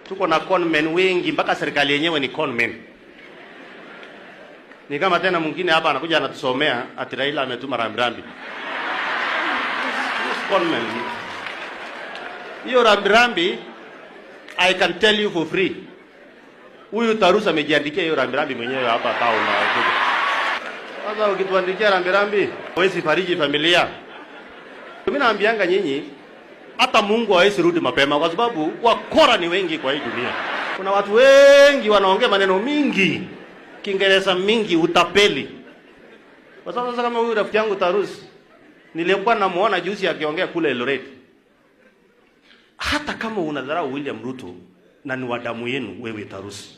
Tuko na conmen wengi mpaka serikali yenyewe ni conmen. Ni kama tena mwingine hapa anakuja anatusomea ati Raila ametuma rambirambi. Conmen. Hiyo rambirambi I can tell you for free. Huyu Tarusa amejiandikia hiyo rambirambi mwenyewe hapa town na. Sasa ukituandikia rambirambi, huwezi fariji familia. Mimi naambianga nyinyi hata Mungu hawezi rudi mapema kwa sababu wakora ni wengi kwa hii dunia. Kuna watu wengi wanaongea maneno mingi, Kiingereza mingi, utapeli. Kwa sababu sasa kama huyu rafiki yangu Tarus nilikuwa namuona juzi akiongea kule Eldoret. Hata kama unadharau William Ruto na ni wadamu yenu wewe Tarus,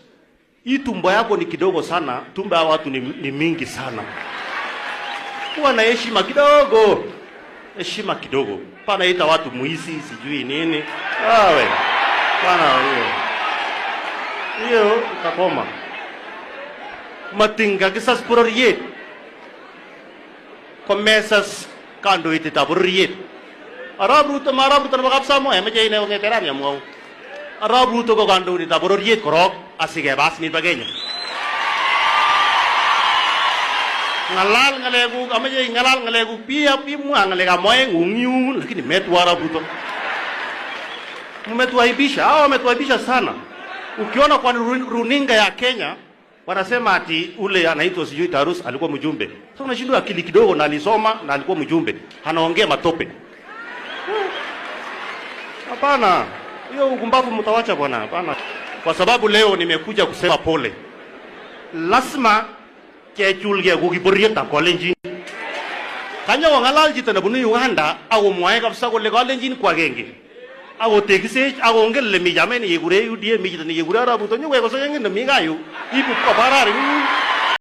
hii tumbo yako ni kidogo sana, tumbo ya watu ni mingi sana. Kuwa na heshima kidogo. Heshima kidogo. Pana ita watu muisi sijui nini. Awe. Pana hiyo utakoma. Matinga kisas puroriet. Komesas kando iti taburiet. Arab Ruto na makapsa mo meje ina ngeteran ya mo. Arab Ruto ko kando iti taburiet korok asige bas ni bagenya. Ngalal ngalegu amaje ngalal ngalegu pia mu ngalega moe ngungiu lakini metwara Ruto. Mmetuaibisha au wametuaibisha sana. Ukiona kwa runinga ya Kenya wanasema ati ule anaitwa sijui Tarus alikuwa mjumbe. Sasa unashindwa akili kidogo na alisoma na alikuwa mjumbe. Anaongea matope. Hapana. Hiyo ukumbavu mtawacha bwana. Hapana. Kwa sababu leo nimekuja kusema pole. Lazima kechulge kukiborieta kolenjin. Kanya wangalal chito nebunu Uganda ako mwae kabisa kole kolenjin kwa genge. Ako tekisech ako ngel le mi jameni yekure UDA mi chito ni yekure Arap Ruto nywe koso yengin mi gayu. Ibu kwa parari.